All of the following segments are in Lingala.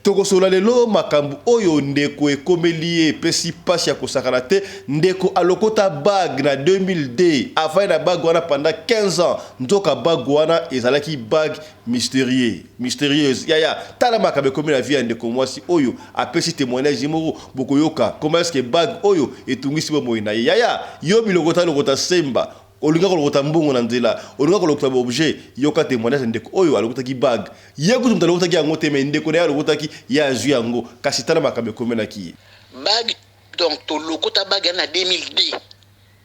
tokosola lelo makambu oyo ndeko ekomelie pesi pasi ya kosakana te ndeko alokota bag na 2002 afai na bag wana pendant 15 ans ndoka bag wana ezalaki bag mystérieuse yaya tala makambu ekomi na vie ya ndeko mwasi oyo apesi témoignage moko bokoyoka comment est-ce que bag oyo etungisi bomoi na ye yaya yo bilokota semba olinga kolokota mbongo na nzela olinga kolokota objet yoka témoignage ndeko oyo alokotaki bag yekutu mtu alokotaki yango te mais ndeko na alokotaki ya azwi yango kasi tala makambo ekomelaki bag donc to lokota bag na 2002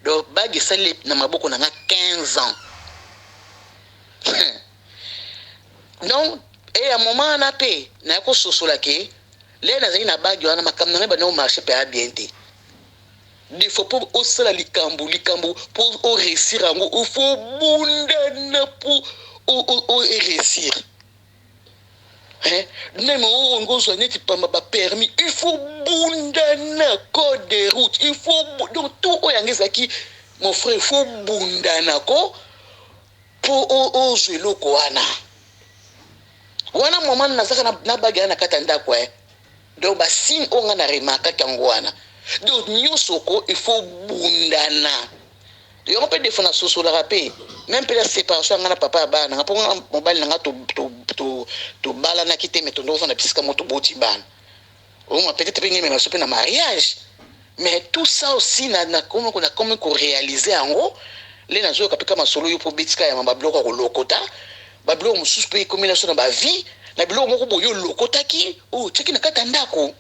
donc bag esali na maboko na 15 ans donc et à moment na pe na ko sosola ke le na zali na bag wana makambo na ba no marché pe a bien te. Il faut pas aussi la likambo pour réussir en gros il faut bundana pour réussir hein même on gozo neti pamba ba permis il faut bundana code de route il faut donc tout oyangeza ki mon frère il faut bundana ko pour jouer loko wana moment na saka na bagana katanda kwa donc ba signe on na remarka kangwana donc nyosoko il faut bundana yo on peut défendre soso la rapé même la séparation ngana papa bana ngapo mobile nga to bala na kité mais to ndofana pisika moto boti bana on m'a peut-être pas mais na na mariage mais tout ça aussi na comment qu'on réaliser en gros les nazo kapika masolo yo po betika ya mabloko ko lokota babloko mususu pe combinaison na ba vie na biloko moko boyo lokota ki oh tiki na katanda ko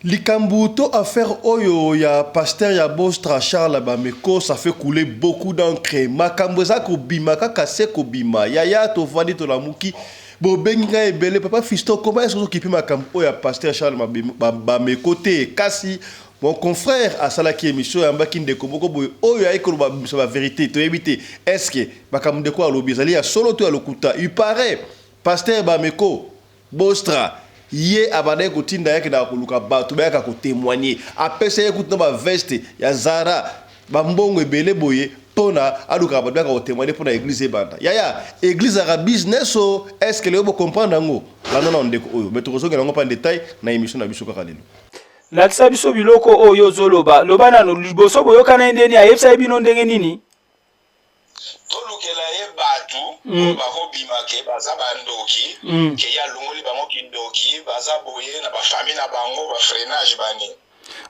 Likambu to affaire oyo ya pasteur ya Bostra Charles Bameko ça fait couler beaucoup d'encre makambo za ko bima kaka se ko bima yaya to vandi to la muki bo benga ebele papa Fisto comment est-ce que qui makambo oyo ya pasteur Charles Bameko te kasi mon confrère a salaki émission ya mbaki ndeko moko boyo oyo ay ko ba vérité to éviter est-ce que makambo de quoi lobizali ya solo to ya lokuta il paraît pasteur Bameko Bostra ye abane kotinda yake na koluka batu bayaka ko témoigner apesa ye kutina ba veste ya Zara ba mbongo ebele boye pona aluka ba bayaka ko témoigner pona église banda yaya église ara business o est-ce que le bo comprendre ngo la non ndeko oyo mais tokozonga ngo pa détail na émission na biso kaka lelo lakisa biso biloko oyo zoloba loba na liboso boyoka na ndeni ayebisa bino ndenge nini tolukela ye batu bako bimake baza bandoki ke ya longoli bango kindoki baza boye na ba famille na bango ba freinage bani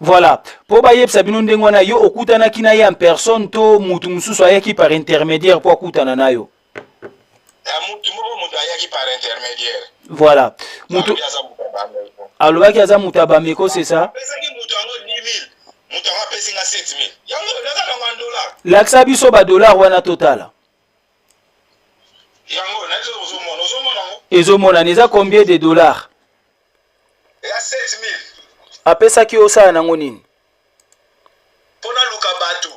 voilà po ba yebisa bino ndenge wana yo okutana kina ye en personne to mutu mususu ayaki par intermédiaire po akutana nayo mutu ayaki par intermédiaire voilà mutu alobaki aza mutu abameko c'est ça lakisa biso ba dollar wana total ezomona neza combien de dollars ya 7000 apesaki osala nango nini pona luka batu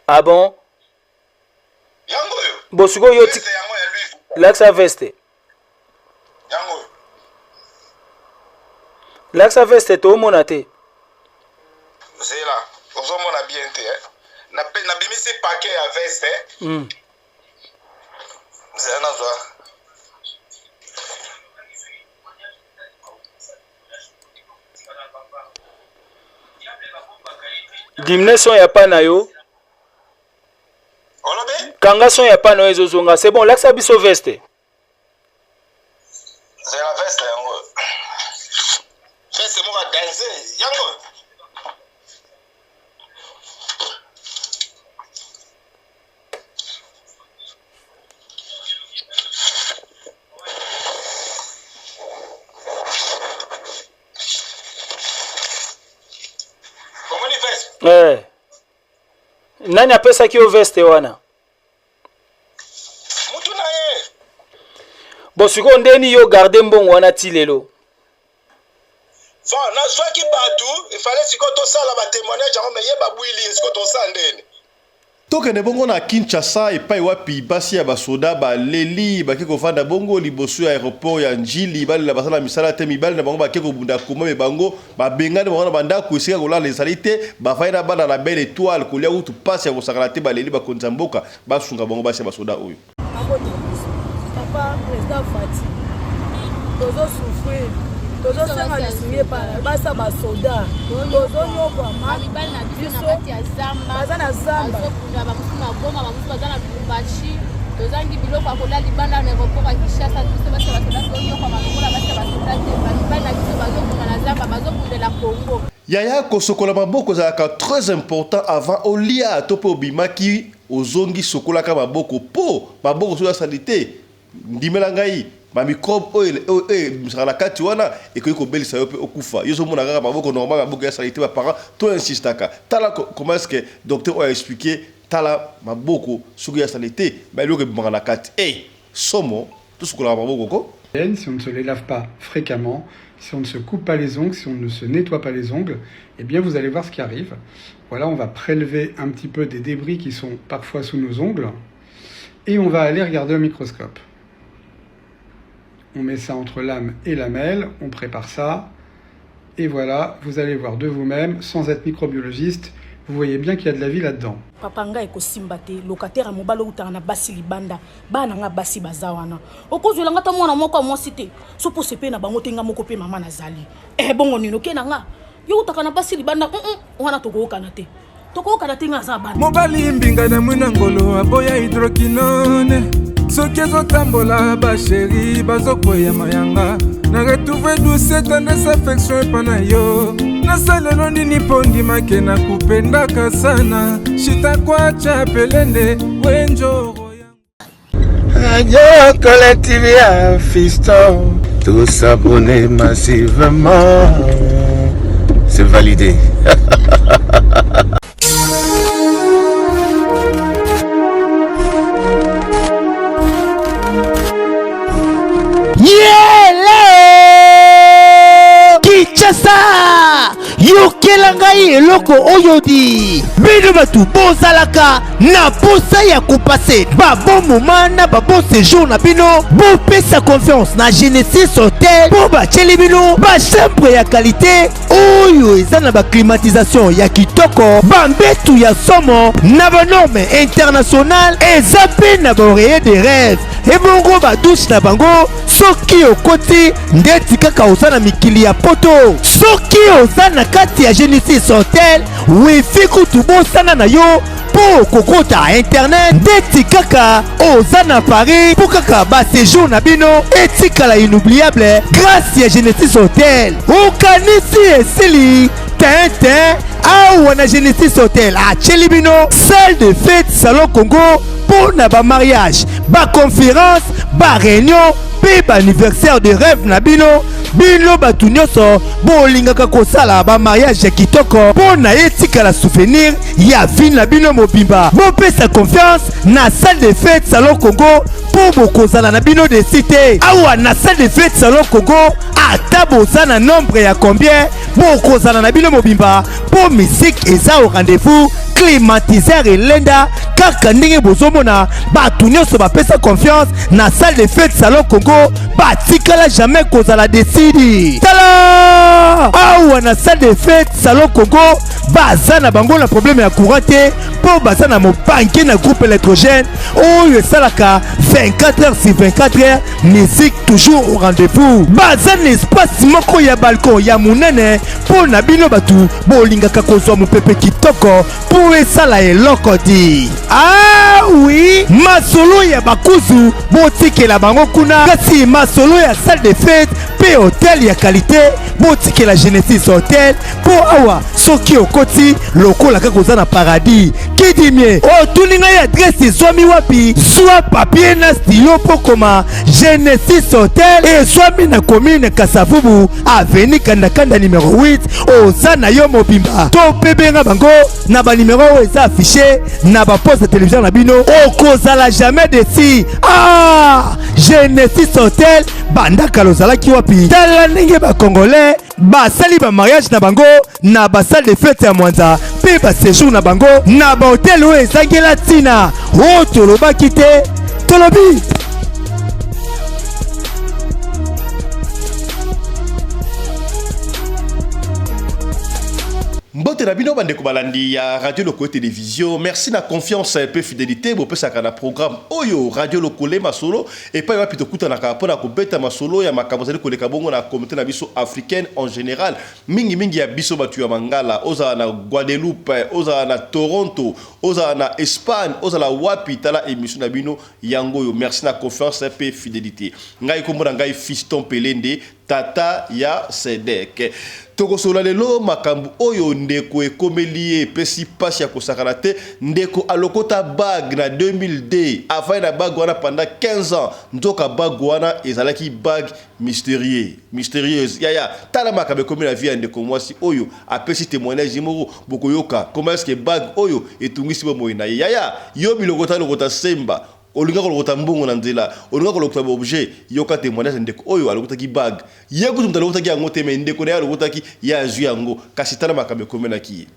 ah bon yango yo bosiko yo lakisa veste yango lakisa veste to mona te zela ozomona bien te na bimisi paquet ya veste zela na zwa dimne son ya pa na yo kanga son ya pa na yo ezozonga c'est bon lakisa biso veste zela veste yango veste moka danse yango nani apesaki yo veste wana mutu na ye bosiko ndeni yo garde mbongo wana ti lelo bon na zwaki batu ifale siko tosala ba témoignage yango me ye babwili siko tosala ndeni tokende bongo na Kinshasa epai wapi basi ya basoda baleli bake kofanda bongo liboso ya aéroport ya Njili balela basala misala te mibali na bango bake kobunda koma me bango babengani bango na bandako esika kolala ezali te bafaina bana na belle étoile kolia utu pasi ya kosakana te baleli bakonza mboka basunga bango basi ya basoda oyo papa président Fati tozo souffrir tozosenga lisingi epana basa basoda tozonyokwa baza na zamba tozangi biloko akola libanda na aéroport ya Kinshasa tose basi basoda tozonyokwa bakola basi basoda te balibali na biso bazokunda na zamba bazokundela Congo. Yaya kosokola maboko ezalaka très important avant olia to mpe obimaki ozongi sokolaka maboko po maboko soki asali te ndimela ngai bamicrobe oyo ebimisaka na kati wana ekoki kobelisa yo mpe okufa yo ozomona kaka maboko normal maboko ya sali te baparent to insistaka tala comment est ce que docteur oyo aexplike tala maboko soki ya sali te baeloko ebimaka na kati somo tosokolaka maboko ko. Si on ne se les lave pas fréquemment, si on ne se coupe pas les ongles, si on ne se nettoie pas les ongles, eh bien vous allez voir ce qui arrive. Voilà, on va prélever un petit peu des débris qui sont parfois sous nos ongles et on va aller regarder au microscope. On met ça entre lame et lamelle, on prépare ça et voilà, vous allez voir de vous-même, sans être microbiologiste, vous voyez bien qu'il y a de la vie là-dedans. Papa nga ekosimba te locataire mobalo utanga na basi libanda bana nga basi bazawana okozwela ngata mwana moko mwasi te so po sepe na bango tenga moko pe mama nazali bongo nino ke nanga yo utaka na basi libanda wana tokokana te nga za bana mobali mbinga na mwina ngolo aboya hydroquinone soki ezotambola basheri bazokoya mayanga na retrouve douce tendresse affection epana yo nasalelo nini mpo ndimake na kupendaka sana shitakwacha pelende wenjoro Radio Collective Fiston, tous s'abonner massivement, c'est validé. Kinshasa yokela ngai eloko oyodi bino batu bozalaka na posa ya kopase babo moma na babo séjour na bino bopesa confiance na Genesis Hotel po batieli bino bachambre ya qualité oyo eza na baclimatisation ya kitoko bambetu ya somo na banorme international eza mpe na baoreiller de rêve ebongo badouche na bango soki okoti ndeti kaka oza na mikili ya poto soki oza na kati ya Genesis Hotel wifi kutu bosana na yo po kokota internet ndeti kaka oza na Paris po kaka ba séjour na bino etikala inoubliable grâce ya Genesis Hotel okanisi esili tintin awa na Genesis Hotel atieli bino salle de fête salon Congo pour na ba mariage ba conférence ba réunion pe ba anniversaire de rêve na bino batu nyonso bolingaka kosala ba mariage ya kitoko po na etikala souvenir ya vie na bino mobimba bopesa confiance na salle de fête salon Congo po bokozala na bino de cité awa na salle de fête salon Congo ata boza na nombre ya combien bokozala na bino mobimba po musique eza au rendez-vous climatiseur elenda kaka ndenge bozomona batu nyonso bapesa confiance na salle de fête salon Congo batikala jamais kozala desidi tala awa na salle de fête salon Congo baza na bango na problème ya courant te po baza na mobanke na groupe électrogène oyo esalaka 24 heures sur 24 heures musique toujours au rendez-vous baza na espace moko ya balcon ya munene po na bino batu bolingaka kozwa mopepe kitoko po esala eloko di oui masolo ya bakuzu botikela bango kuna kasi masolo ya salle de fête pe hotel ya qualité botikela Genesis Hotel po awa soki okoti lokola kaka oza na paradis kidimie otuninga ya adresse ezwami wapi zwa papier na stylo po koma Genesis Hotel ezwami na commune Kasavubu avenue Kandakanda numéro 8 oza na yo mobimba to pebenga bango na ba numéro oyo eza affiché na ba poste de télévision na bino okozala jamais desi Genesis Hotel bandaka lozalaki wapi tala ndenge ba congolais basali ba mariage na bango na ba salle de fête ya Mwanza pe ba séjour na bango na ba hotel oyo ezangela tina o tolobaki te tolobi Mbote na bino bande ko balandi ya Radio Loko Télévision. Merci na confiance et peu fidélité bo pesa kana programme oyo Radio Loko le masolo et pas wa pito kuta na ka pona ko beta masolo ya makamozali ko le kabongo na communauté na biso africaine en général. Mingi ya biso batu ya Mangala, oza na Guadeloupe, oza na Toronto, oza na Espagne, oza la wapi tala émission na bino yango yo. Merci na confiance et peu fidélité. Ngai ko mona ngai Fiston Pelende Tata ya Sedek. Toko sola lelo makambu oyo ndeko ekomelie pesi pasi ya kosakana te ndeko alokota bag na 2002 avant na bag wana pendant 15 ans ndoka bag wana ezalaki bag mystérieuse ya tala makabe komi la vie ndeko mwasi oyo apesi témoignage moko bokoyoka comment est-ce que bag oyo etungisi bo moina ya yo bilokota semba olinga kolokota mbongo na nzela olinga kolokota objet yoka témoignage ndeko oyo alokota ki bag yeko tumta alokota ki yango te me ndeko na alokota ki ya azu yango kasi tala makabe komena ki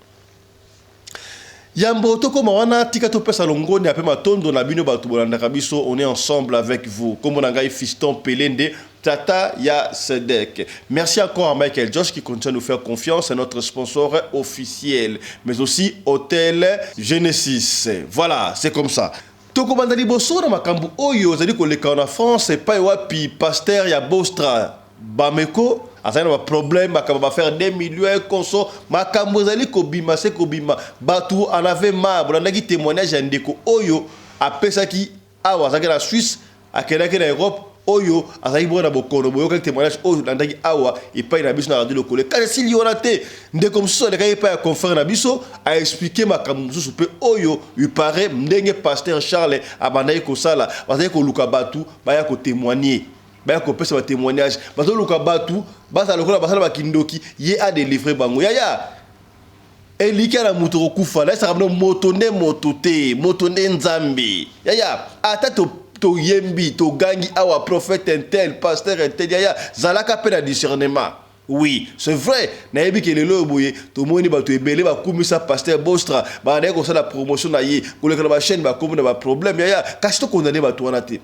Yambo toko mawana tika to pesa longoni ape matondo na bino batu bolanda biso. On est ensemble avec vous comme on a Fiston Pelende Tata ya Sedek. Merci encore à Michael Josh qui continue à nous faire confiance, c'est notre sponsor officiel, mais aussi Hôtel Genesis. Voilà, c'est comme ça. Toko bandali boso na makambu oyo zali ko leka na France et pas wapi pasteur ya Bostra Bameko azana ba problème makamba faire 2 millions konso makambu zali ko bima se ko bima batu en avait marre bolanda témoignage ya ndeko oyo apesaki awa zaka na Suisse akelaki na Europe oyo azali bona bokono boyoka témoignage oyo landaki awa et pas na biso na Radio Loko quand s'il y en a té ndeko mso de kai pas conférence na biso a expliquer makambu mso pe oyo il paraît ndenge pasteur Charles abandai ko sala bazali ko luka batu baya ko témoigner baya ko pesa ba témoignage bazali luka batu basa lokola basala ba kindoki ye a délivrer bango ya elika na mutu okufa la sa motonde motote motonde nzambe ya ata to yembi to gangi awa prophète intel pasteur intel ya zalaka pe na discernement. Oui, c'est vrai. Na yebi ke lelo boye to moni ba to ebele ba kumisa pasteur Bostra ba na ko sala promotion na ye ko le ba chaîne ba komu na ba problème ya kasi to condamner ba to wana te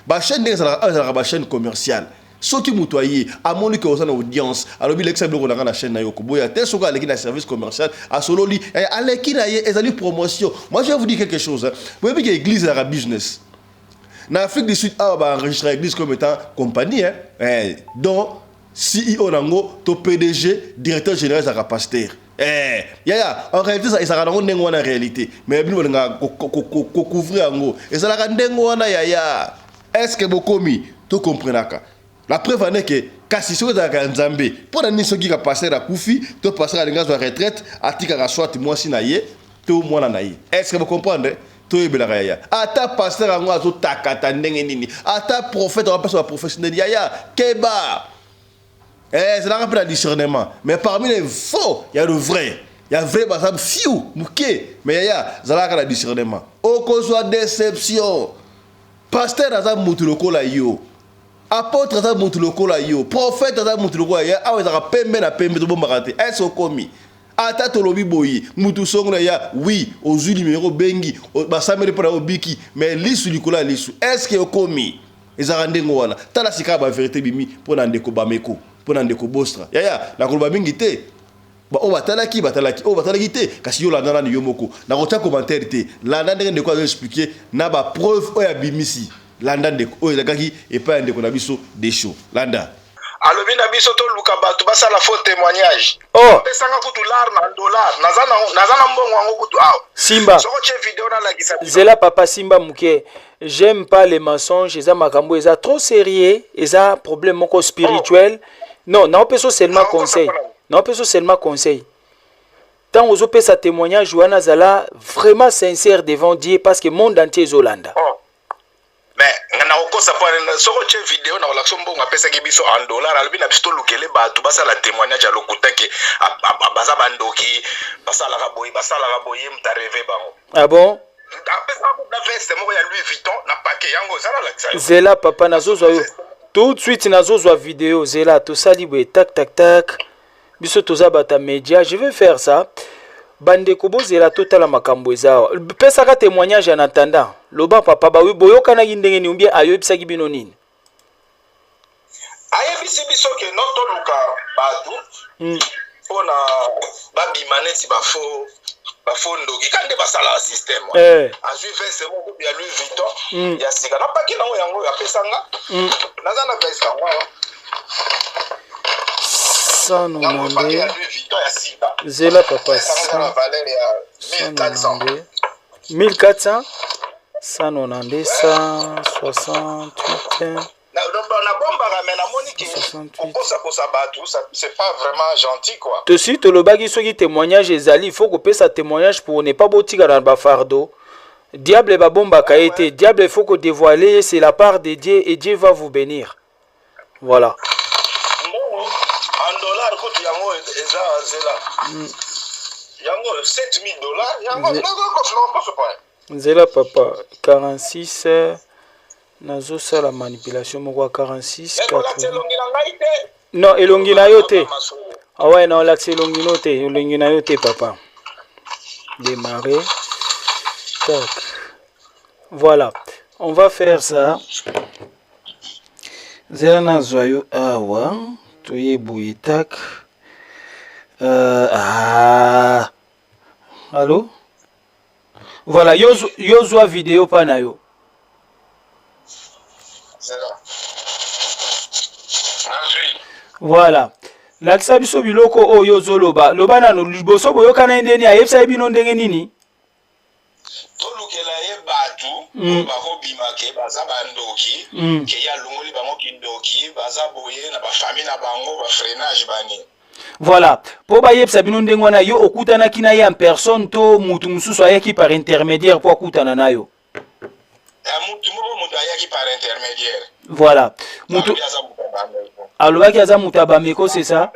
ba chaîne de sala ba chaîne commerciale soki mutu aye amoni ke osana audience alobi l'ex bloko na na chaîne na yo ko boya te soka aleki na service commercial a sololi aleki na ye ezali promotion. Moi je vais vous dire quelque chose. Vous voyez que l'église est la business. En Afrique du Sud, on va enregistrer l'église comme étant compagnie, dont CEO Nango, to PDG, directeur général de la pasteur. En réalité, ça sera dans la réalité. Mais nous allons couvrir en gros. Et ça sera dans la est-ce que vous commis, tu comprends? La preuve est que, si vous êtes en Zambie, pour la mission qui a passé à Koufi, tu passeras à la retraite, à Tika soit moi si naïe, tout moi naïe. Est-ce que vous comprenez? Ata pasteur ango azo takata ndenge nini ata prophète on appelle ça professionnel yaya keba c'est là qu'on a discernement mais parmi les faux il y a le vrai il y a vrai basam fiou mouké mais yaya zalaka la discernement au qu'on soit déception pasteur aza mutu lokola yo apôtre aza mutu lokola yo prophète aza mutu lokola ya awa za pembe na pembe to bombarate est-ce commis ata tolobi boyi mutu songo ya oui aux numéro bengi basamere pour obiki mais lisu likola lisu est-ce que okomi ezarande ngwana tala sika ba vérité bimi pour na ndeko Bameko pour na ndeko Bostra ya na koloba mingi te ba o batalaki o batalaki te kasi yo landa na yo moko na kota commentaire te landa ndeko a expliquer na ba preuve o ya bimisi landa ndeko o ezakaki et pas ndeko na biso des shows landa alobi na biso to luka batu basala faux témoignage pesanga kutu lar na dollar nazana mbongo wango kutu aw Simba soko che vidéo na la gisa zela papa Simba muke j'aime pas les mensonges eza makambo eza trop sérieux eza problème moko spirituel non peso seulement conseil tant ozo pesa témoignage wana zala vraiment sincère devant Dieu parce que monde entier zolanda mais na okosa pa soko che vidéo na la sombo ngapesa ke biso en dollar alobi na biso lukele batu basala témoignage ya lokutake baza bandoki basala ka boye mtareve bango ah bon apesa ko na veste moko ya Louis Vuitton na paquet yango zala la zela papa nazozwa yo tout de suite nazozwa vidéo zela to sali boye tac biso toza bata média je vais faire ça bande kobo zela totala makambo eza pesa ka témoignage en attendant loba papa ba boyoka na ndenge ni umbie ayebisa ki bino nini ayebisi biso ke noto luka batu pona babima neti bafo ndoki kande basala système azwi veste moko ya Louis Vuitton ya sika na paki nango yango ya pesanga naza na veste yango zela papa 190 1400 190 168 c'est pas vraiment gentil quoi. Tosi tolobaki soki témoignage ezali, il faut que sa témoignage pour ne pas botika dans ba fardeau. Diable ba bomba kaete, diable il faut que dévoiler, c'est la part de Dieu et Dieu va vous bénir. Voilà. En dollars côté yango eza zela. Yango $7000, yango non pas. Zela papa 46 nazo sala manipulation moko 46 non elongi na yo te ah ouais non l'accès elongi no te elongi na yo te papa démarrer tac voilà on va faire ça zela na zoyo awa toye boui tac allô voilà yo zwa vidéo pa na yo. Voilà. Lakisa biso biloko oyo zoloba. Loba nano liboso boyoka na ndeni ayebisa bino ndenge nini? Tolukela ye batu bako bimake baza bandoki ke ya longoli bango kindoki baza boye na ba famille na bango ba freinage bani. Voilà. Po ba yebisa bino ndenge wana yo okutana kina ye en personne to mutu mususu ayaki par intermédiaire po akutana nayo. Par intermédiaire. Voilà. Mutu alobaki aza mutu abameko, c'est ça?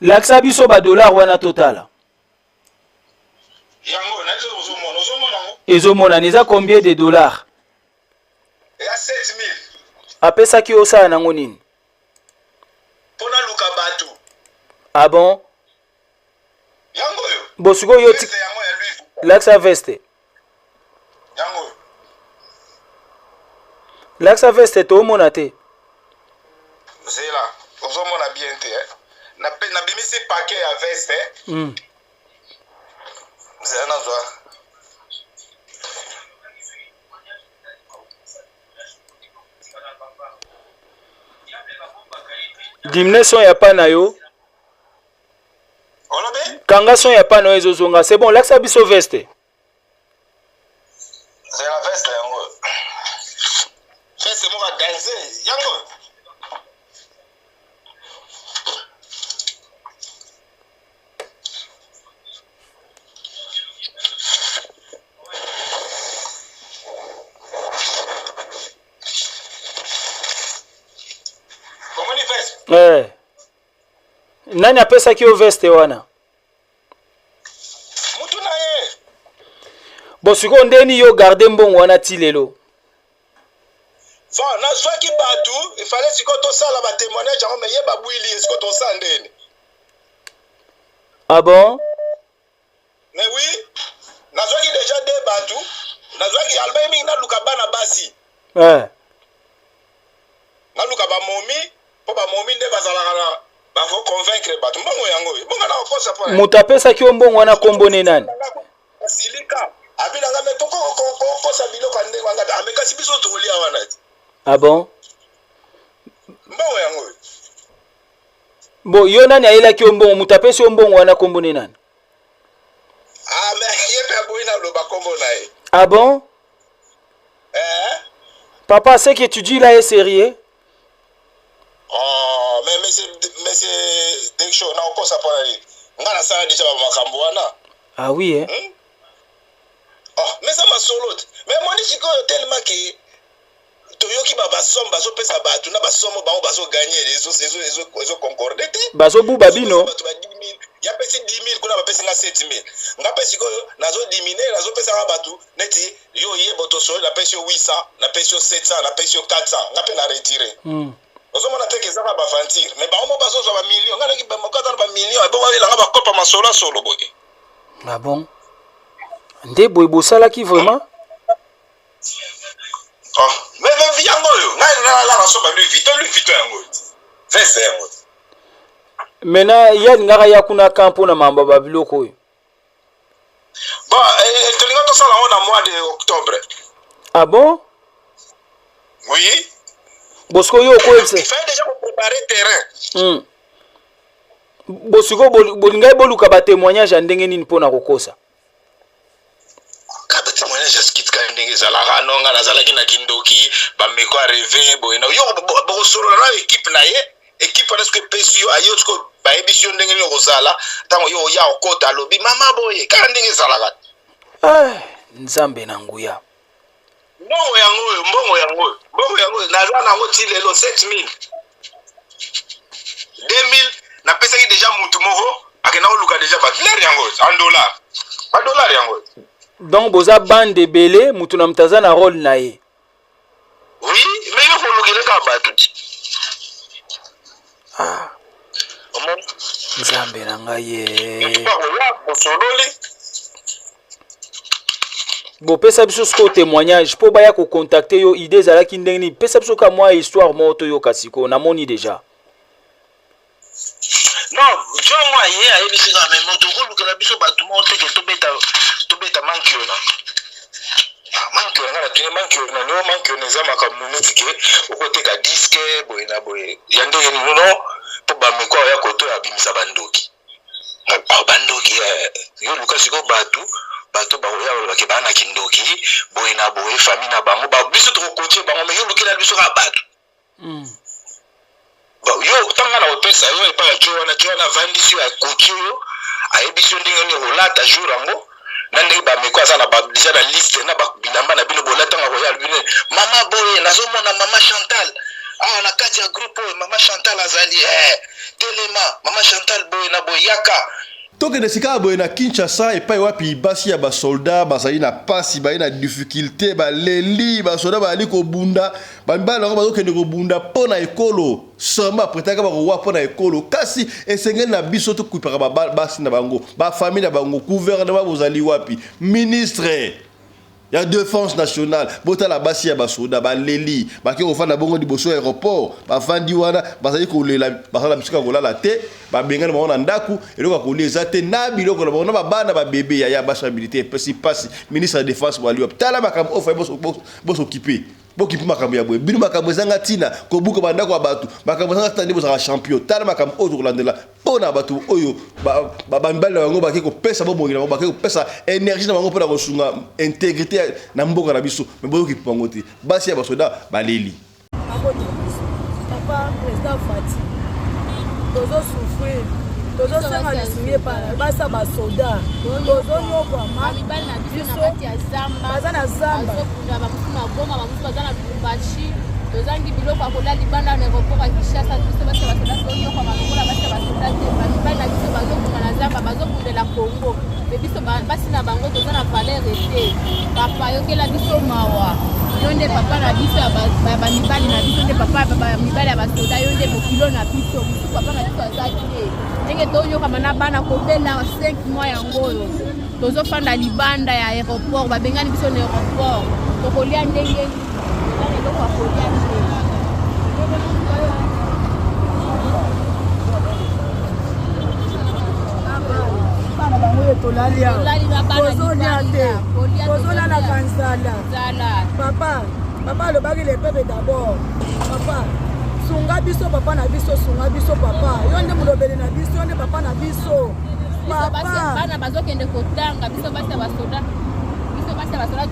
Lakisa biso ba dollar wana total. Ezomona neza combien de dollars? Ya 7000. Apesaki osala nango nini? Pona luka batu. Ah bon? Yango yo. Bosuko yo Laksa veste. Yango. Laksa veste to mona te. C'est là. Ozo mona bien te. Na bimisi paquet ya veste. C'est na zo. Dimne son ya pa na yo. Kanga son ya pa na yo ezozonga. C'est bon, laksa biso veste. C'est la veste yango. Veste mo va danser yango. Comment ni veste? Nani apesaki yo veste wana? Mutu na ye. Bosiko ndeni yo garde mbongo wana ti lelo. Bon, na zwaki batu, il fallait siko to sala ba témoignage yango me ye ba bwili siko to sandeni. Ah bon? Mais oui, na zwaki déjà deux batu, na zwaki alba mingi na luka bana basi. Na luka ba momi, po ba momi nde bazalaka na ba faut convaincre batu mbongo yango. Mbongo na kosa pa. Mutapesa ki mbongo wana kombone nani? Silika. Abina ngame toko kosa biloko ande nganga ameka sibiso tolia wana. Ah bon? Mbongo yango. Bo yo nani ayela ki mbongo mutapesa mbongo wana kombone nani? Ah mais yepe boina lo ba kombo na ye. Ah bon? Papa, ce que tu dis là est sérieux? Oh, mais c'est des choses na ko sa pa ni. Ngana sala déjà ba makambo wana. Ah oui hein. Oh, mais ça m'a solo. Mais moi ni siko tellement que toyoki ba somme bazo pesa batu na ba somme ba bazo gagner les concorder. Bazo buba bino. Ya pesi 10000 kuna ba pesi nga 7000. Nga pesi ko nazo diminuer nazo pesa ba batu neti yo ye boto so na pesi 800, na pesi 700, na pesi 400, nga pe na retirer. Ozo mona teke za ba vantir. Mais ba omo bazo zo ba million, nga ki ba mokata ba million e bo ba la ba kopa masola solo boye. Ah bon? Nde boy bosala ki vraiment? Oh, mais yango yo, nga la so ba Louis Vuitton yango. 25. Maintenant, il y a une gare kuna campo na mamba babiloko. Bon, tu l'as ça là en mois d'octobre. Ah bon? Oui. Bosco yo ko Il fait déjà pour préparer terrain. Bosco bolingai boluka ba témoignage ndenge nini pona kokosa. Ka ba témoignage skit ka ndenge zala ranonga na zala kina kindoki ba meko rêver boyena yo bo solo na équipe na ye. Équipe parce que PSU ayo tsko ba émission ndenge ni kozala tango yo ya okota lobi mama boye ka ndenge zala ka. Nzambe na nguya. Mbongo yango naza nango ti lelo 7000 2000 na pesa ki déjà mutu moko akena oluka déjà ba dollar yango en dollar ba dollar yango. Donc boza bande belé mutu na mtaza na rôle na ye. Oui, mais yo ko lukele ka batu. Nzambe na ngaye. Bon, pesa biso ce témoignage pour baya ko contacter yo idée zala ki ndengni pesa biso ka moi histoire moto yo kasiko na moni déjà. Non, je moi hier a ébi sika même moto ko lukela biso batu mo te ke to beta mankio na. Mankio na tu mankio na no mankio na zama ka muneti ke ko te ka disque boy na boy. Yande ni no po ba me ko ya ko to ya bimisa bandoki. Ba bandoki yo lukasiko batu bato ba oya ba ke bana kindoki boy na boy famille na bango ba biso to coacher bango me yo lukela biso ka bato ba yo tanga na opesa yo pa Joana vandisi ya coach yo a ebiso ndenge ni rolata jour ango na ndenge ba me ko za na ba déjà na liste na ba bilamba na bino bolata nga royal bino mama boy nazo mona mama Chantal na kati ya groupe mama Chantal azali telema mama Chantal boy na boy yaka. Toke de sika boye na Kinshasa et pas wapi basi ya ba soldat basali na pasi ba na difficulté ba leli ba soldat ba ali ko bunda ba mbala ba ko ko bunda pona ekolo soma pretaka ba ko wa pona ekolo kasi esengeli na biso to kupaka ba basi na bango ba famille na bango gouvernement bozali wapi ministre ya défense nationale bota la basi ya basoda ba leli ba ki ofanda bongo di boso aéroport ba fandi wana bazali ko lela basala bisika ko lala te ba bengana ba ona ndaku eloko ko leza te na biloko na bona ba bana ba bébé ya basa militaire pesi pasi ministre de défense ba liop tala makam ofa boso occupé bokipi makambo ya boye bino makambo ezanga tina ko buka bandako ya batu makambo ezanga tande bozaka champion tala makambo oyo kolandela pona batu oyo ba mbala bango ba ko pesa bo mongina ba ko pesa énergie na bango pona ko sunga intégrité na mboka na biso me boyo kipi bango te basi ya basoda baleli papa président Fati tozo souffrir tozo sanga lisinye para basa basoda tozo yoba mabibali na biso na kati ya zamba baza na zamba bazokunda bamusu na goma bamusu baza na Lubumbashi tozangi biloko ya kolia libanda na aéroport ya Kinshasa biso basi basoda toyoka malongola basi basoda te mabibali na biso bazokunda na zamba bazokundela Congo me biso basi na bango toza na valeur ete papa yokela biso mawa yo nde papa na biso ya bamibali na biso nde papa ya mibali ya basoda yo nde mokilo na biso mosu papa na biso aza te ndenge toyokama na bana kobela 5 mois yango oyo tozofanda libanda ya aéroport babengani biso na aéroport tokolia ndenge eza na eloko ya kolia te bana bango oyo tolali awa tozolia te tozolalaka nzala papa alobaki le peuple d'abord papa sunga biso papa na biso sunga biso papa yo nde molobeli na biso yo nde papa na biso papa bana bazokende kotanga biso basi ya basoda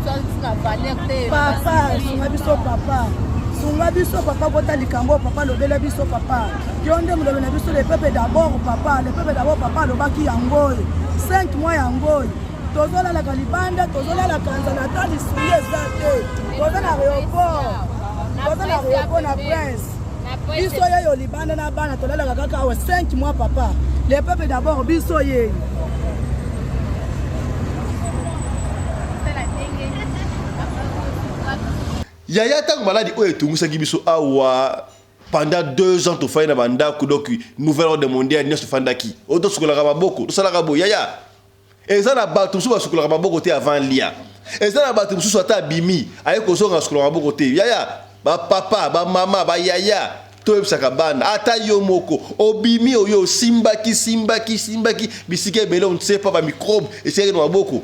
tozana valeur te papa sunga biso papa bota likambo papa alobela biso papa yo nde molobeli na biso le peuple d'abord papa alobaki yango 5 mois yango tozolalaka libanda tozolalaka nzala ata lisungi eza te toza na aéroport na prince biso yeyo libanda na bana tolalaka kaka awa 5 mois papa le peuple d'abord biso yeyo yaya tango maladi oyo etungisaki biso awa pendant 2 ans tofai na bandako donc nouvelle ordre mondiale nyonso tofandaki oyo tosukolaka maboko tosalaka boye yaya eza na bato mosusu basukolaka maboko te avant lia eza na bato mosusu ata abimi aye kozonga sukolaka maboko te yaya bapapa bamama bayaya toyebisaka bana ata yo moko obimi oyo simbaki bisike bele on ne sait pas ba microbe eseke na maboko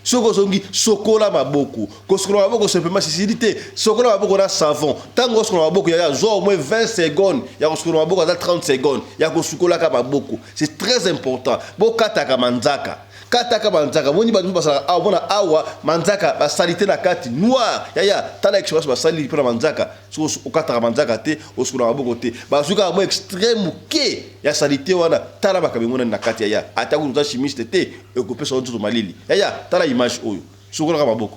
soko zongi sokola maboko kosokola maboko simplement facilité sokola maboko na savon tango sokola maboko ya zo au moins 20 secondes ya kosokola maboko à 30 secondes ya kosokola ka maboko c'est très important bokataka manzaka kataka manzaka boni ba basala bona awa manzaka ba salité na kati noir ya tala expérience ba sali pour manzaka so okataka manzaka te osokola maboko te ba suka mo extrême ke ya salité wana tala bakabengona na kati ya ataku za chimiste te ekopé so nzuto malili ya tala image oyo sokola maboko.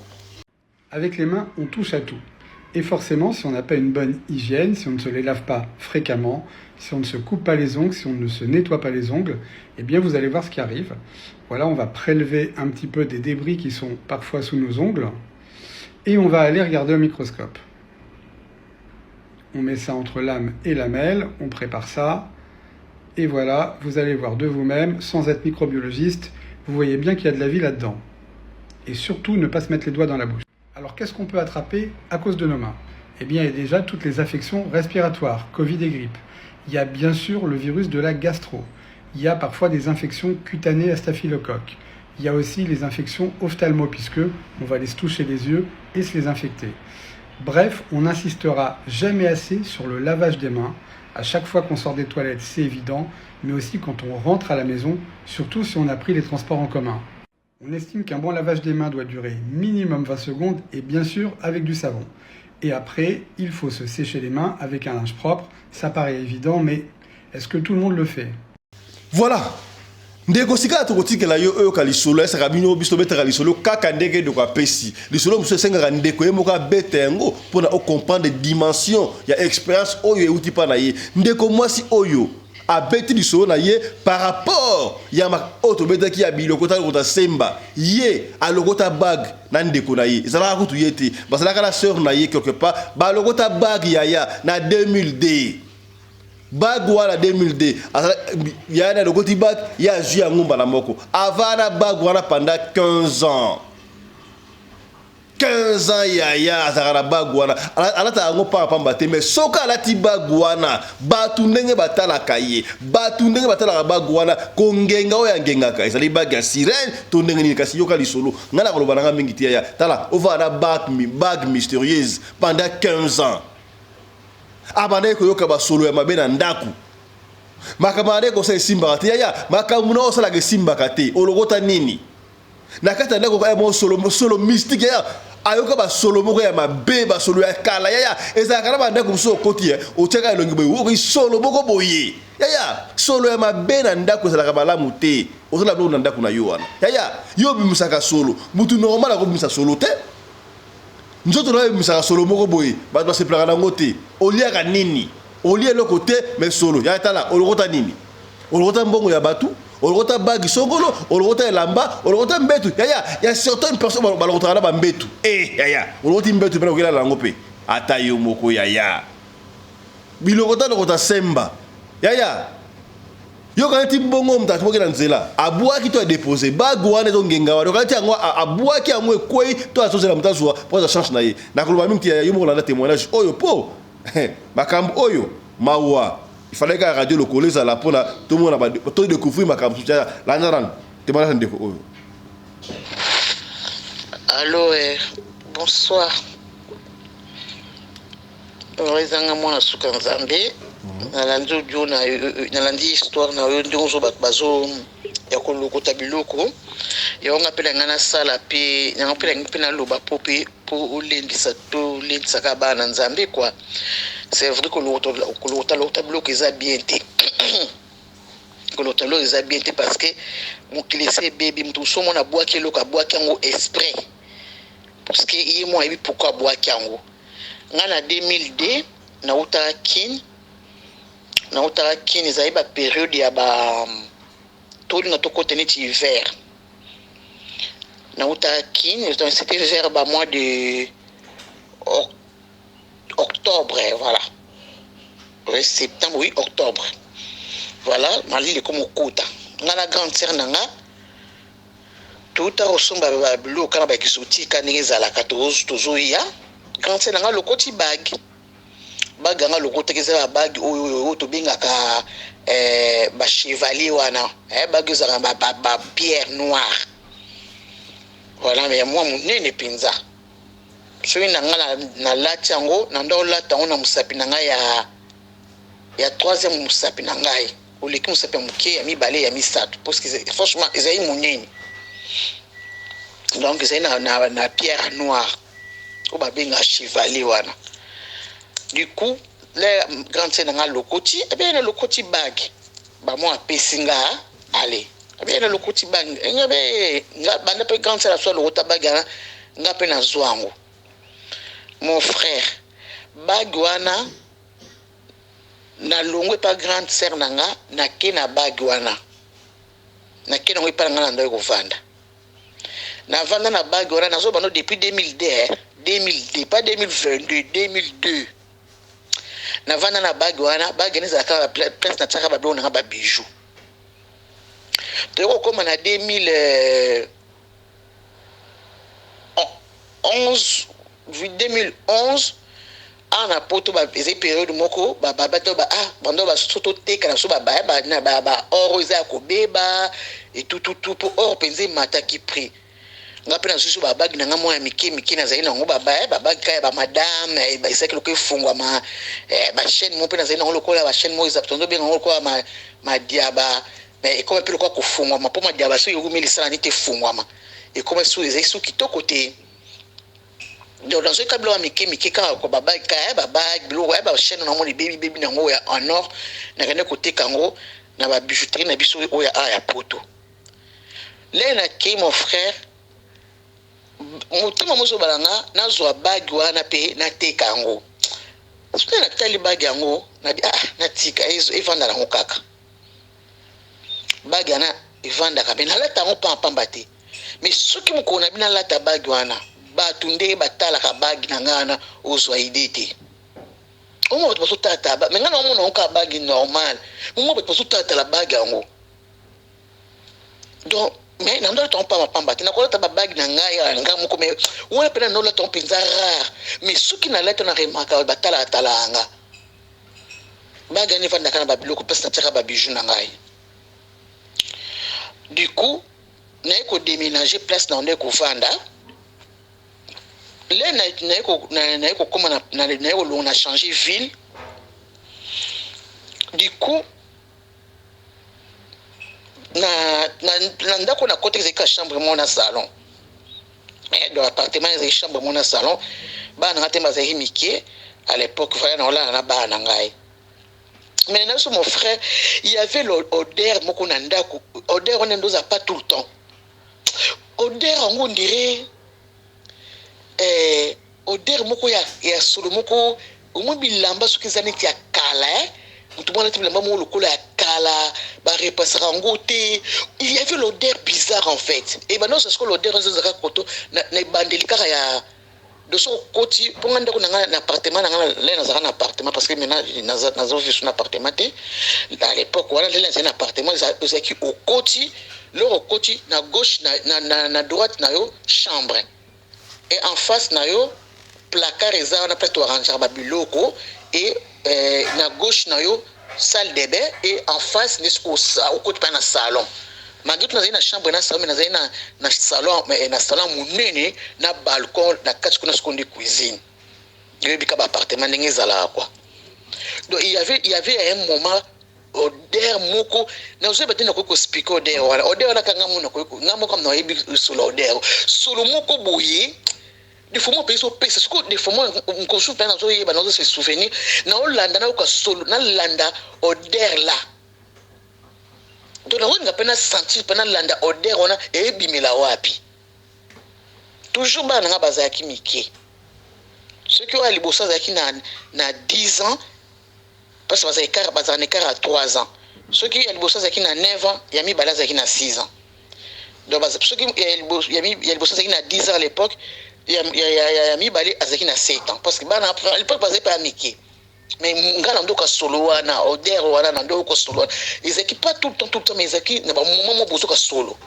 Avec les mains, on touche à tout. Et forcément, si on n'a pas une bonne hygiène, si on ne se les lave pas fréquemment, si on ne se coupe pas les ongles, si on ne se nettoie pas les ongles, eh bien vous allez voir ce qui arrive. Voilà, on va prélever un petit peu des débris qui sont parfois sous nos ongles et on va aller regarder au microscope. On met ça entre lame et lamelle, on prépare ça et voilà, vous allez voir de vous-même, sans être microbiologiste, vous voyez bien qu'il y a de la vie là-dedans. Et surtout, ne pas se mettre les doigts dans la bouche. Alors, qu'est-ce qu'on peut attraper à cause de nos mains? Eh bien, il y a déjà toutes les affections respiratoires, Covid et grippe. Il y a bien sûr le virus de la gastro. Il y a parfois des infections cutanées à staphylocoque. Il y a aussi les infections ophtalmo, puisque on va aller se toucher les yeux et se les infecter. Bref, on n'insistera jamais assez sur le lavage des mains. À chaque fois qu'on sort des toilettes, c'est évident, mais aussi quand on rentre à la maison, surtout si on a pris les transports en commun. On estime qu'un bon lavage des mains doit durer minimum 20 secondes et bien sûr avec du savon. Et après, il faut se sécher les mains avec un linge propre. Ça paraît évident, mais est-ce que tout le monde le fait? Voilà. Ndeko sika tokotikela yo oyo ka lisolo esaka bino biso betaka lisolo kaka ndenge de kwa pesi lisolo muso senga ndeko ye moka betengo pona o comprendre dimension ya expérience oyo euti pa na ye ndeko mwasi oyo abeti lisolo na ye par rapport ya ma auto betaki ya biloko ta kota semba ye alokota bag na ndeko na ye ezala kutu yete basala kala sœur na ye quelque part ba lokota bag ya na 2002 bag wana 2002 yana lokoti bag ya ju ya ngumba na moko avana bag wana pendant 15 ans ya azakara bag wana alata yango pamba te mais soka alati bag wana batu ndenge batalaka ye batu ndenge batalaka bag wana kongenga oyo angengaka ezali bag ya sirène to ndenge nini kasi yoka lisolo ngana koloba nanga mingi te ya tala ovana bag mystérieuse pendant 15 ans abane ko yoka basolo ya mabe na ndaku makamane ko se simba te ya makamuna osala ke simba kate ologota nini nakata ndako ka mo solo mystique ya ayoka basolo moko ya mabe basolo ya kala ya ezaka na bandako so koti o cheka elongi boy o solo moko boye ya solo ya mabe na ndako ezalaka malamu te osala blo na ndako na yo wana ya yo bimusaka solo mutu normal ko bimisa solo te nzoto na bimusaka solo moko boye ba se plaka nango te oliaka nini olie loko te mais solo ya tala olokota nini olokota mbongo ya batu olokota bagi songolo olokota elamba olokota mbetu ya certaines personnes balokota na ba mbetu olokoti mbetu pena okela lango pe ata yo moko ya bilokota lokota semba yo kanti mbongo mtatu mokela nzela abwaki to déposer bag wana to ngenga wana kanti yango abwaki yango ekwei to azozela mutazwa pour sa chance na ye na koloba mingi ya yo moko na témoignage oyo po makambo oyo mawa il fallait que la radio le collège à la pona tout le monde a tout découvrir makambo ya la naran témoignage ndeko oyo. Allô, bonsoir. Orizanga mwana suka nzambe. Nalandi audio nalandi histoire na yo ndonzo bazo ya kolokota biloko. Ya on appelle ngana sala pe na appelle ngipena loba popi pour olendisa to lendisa ka bana nzambe quoi. C'est vrai que l'autre bloc est bien été. Que l'autre bloc est bien été parce que mon cliché baby tout ça mon a boire qui loka boire kango esprit. Parce que il moi il pourquoi boire kango. Ngana 2002 na utakin ezali ba période ya ba toli na to côté net hiver. Na utakin c'était vers ba mois de octobre, voilà. Oui, septembre, oui, octobre. Voilà, Mali est comme au Kota. On a la grande sœur Nanga. Tout a ressemblé à l'eau quand on a la 14, toujours il y a. Grande sœur Nanga, le côté bag. baganga lokota keza bagi oyo to bingaka ba chevalier wana bagi za ba pierre noire voilà mais moi munene pinza so ina ngala na lati yango na ndo lata ona musapi na ngai ya troisième musapi na ngai oleki musapi muke ya mibale ya misato parce que franchement ezai munene donc c'est na pierre noire ko ba benga chevalier wana. Du coup, les grandes scènes dans le côté, et bien le côté bag, bah moi pesinga, allez, et bien le côté bag, et bien bande pe grande scène sur le côté bag, n'a pas na zoango. Mon frère, bag wana, na longue pas grande sœur nanga, na kena bag wana, na kena oui pas nanga ndo vanda. Na vanda na bag wana na zo bano depuis 2002, pas 2022, 2002. Na vanda na bag wana bag ni za ka place na tsaka ba blo na ba bijou to ko na 2011 ana poto ba eze période moko ba to ba bando ba soto teka na so ba na ba oro za ko beba et tout pour or penser mata qui prix ngapena susu ba bag na ngamo ya miki na zaina ngo ba bag ka ba madame ba isekelo ko fungwa ma ba chaîne mo pena zaina ngo ko la ba chaîne mo za tondo bien ngo ko ma diaba mais comme pelo ko fungwa ma po ma diaba so yo milisa ni te fungwa ma et comme sou les sou kitoko te donc dans ce cas là miki ka ko ba bag ka ba bag bilo ba chaîne na mo ni baby na ngo ya en or na kende côté kango na ba bijouterie na biso o ya poto là na ki mon frère mutima mozo balanga nazwa bag wana pe na teka yango sona na tali bag yango na na tika ezo evanda na ngokaka bag yana evanda ka bena lata ngo pamba te mais soki moko na bina lata bag wana ba tunde batala ka bag na ngana ozwa idete omo bato tata ba menga na omo ka bag normal omo bato tata la bag yango donc mais na ndo ton pamba te na ko lata ba bag na ngai nga moko me wona pena no la ton pinza rare mais soki na lata na remaka batala talanga bag ni vanda kana ba biloko pesa na tsaka ba bijou na ngai. Du coup na ko déménager place na onde ko vanda le na ko comme na ko na changer ville. Du coup na ndako na côté zeka chambre mon salon mais dans l'appartement zeka chambre mon salon ba na ngate mazaki miki à l'époque voilà na ola na ba na ngai mais na so mon frère il y avait l'odeur moko na ndako odeur on ndoza pas tout le temps odeur on dirait odeur moko ya solo moko omo bilamba soki zani ki akala tout le monde était vraiment le col à Kala, bah repasser en côté. Il y avait l'odeur bizarre en fait. Et maintenant c'est ce que l'odeur de Zaka Koto na bandelika ya de son côté pour nganda ko na appartement na un appartement parce que maintenant nazo vu son appartement à l'époque voilà c'est un appartement c'est qui au côté au côté na gauche na droite na yo chambre et en face na yo placard eza na peut orange ba biloko et na gauche na yo salle de bain et en face au côté pas na salon magit na zina chambre na salon na zina na salon mais na salon munene na balcon na kati kuna seconde cuisine et bika ba appartement ndenge zala quoi. Donc il y avait un moment odeur moko na ozo batina ko speaker odeur na kanga mona ko ngamo comme na yebi solo odeur solo moko boye. Des fois, on peut se passer. Des fois, on consulte dans nos souvenirs. Na Hollande, na solo, na landa odeur là. Donc, on a peine senti pendant landa odeur on a et bimela wapi. Toujours ba na bazaki miki. Ceux qui ont les bossa zaki na 10 ans parce que bazana écart à 3 ans. Ceux qui ont les bossa zaki na 9 ans, yami bala zaki na 6 ans. Donc ceux qui y a les bossa zaki na 10 ans à l'époque il y a mis balé azaki na 7 ans parce que bana à l'époque basé pas amiki mais ngana ndoka solo wana odeur wana na ndoko solo ils équipent pas tout le temps mais ils équipent na ba moment bozo ka solo.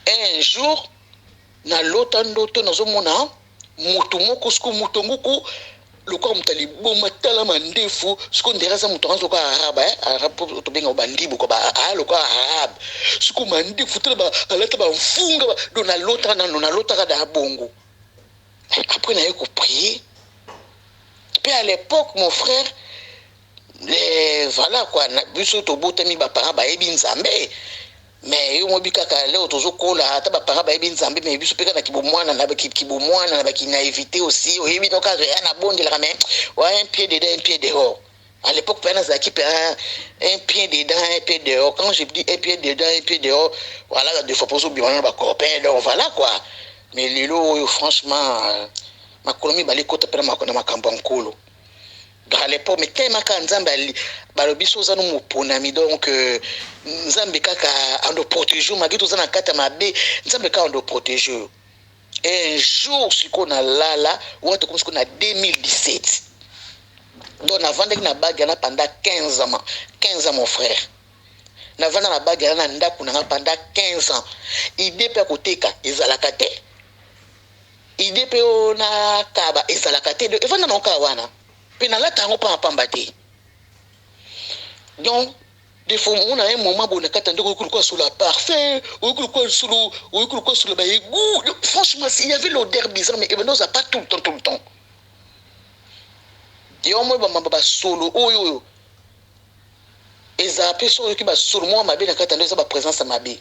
Un jour na lota ndoto nazo mona mutu moko sku mutu ngoko lokwa mutali boma tala mandefu siko nderaza mutoranzo kwa araba araba to benga bandibu ko ba lokwa arab siko mandefu tala ba alata ba mfunga do na lota da bongo. Après na yeko prier. Puis à l'époque mon frère voilà quoi na biso to botami ba parents ba ebi nzambe. Mais yo mobika ka leo tozo kola ata ba parents ba ebi nzambe mais biso peka na kibomwana na kibomwana na baki naivité aussi oyebi donc rien na bonde la mais ouais un pied dedans un pied dehors. À l'époque pendant ça qui un pied dedans un pied dehors. Quand je dis un pied dedans un pied dehors, voilà deux fois pour so bien ba copain donc voilà quoi. Mais lelo franchement ma colonie bali kota pena makona makambo nkolo. À l'époque mais tellement quand nzambe balobiso za no moponami donc nzambe kaka ando protéger magito za na kata mabe nzambe kaka ando protéger. Un jour siko na lala watu comme siko na 2017 donc avant que na bagana pendant 15 ans mon frère na vanda na bagana na ndaku na pendant 15 ans idée pe koteka ezalaka te idée pe na kaba ezalaka te de vanda na kawana penala tango pa pamba te. Donc des fois on a un moment bon nakata ndeko kulikuwa sur la parfait ou kulikuwa sur le baïgou. Franchement il y avait l'odeur bizarre mais il n'ose pas tout le temps. Et au moins ba solo oyo eza pe solo ki ba solo moi mabe nakata ndeza ba présence mabe.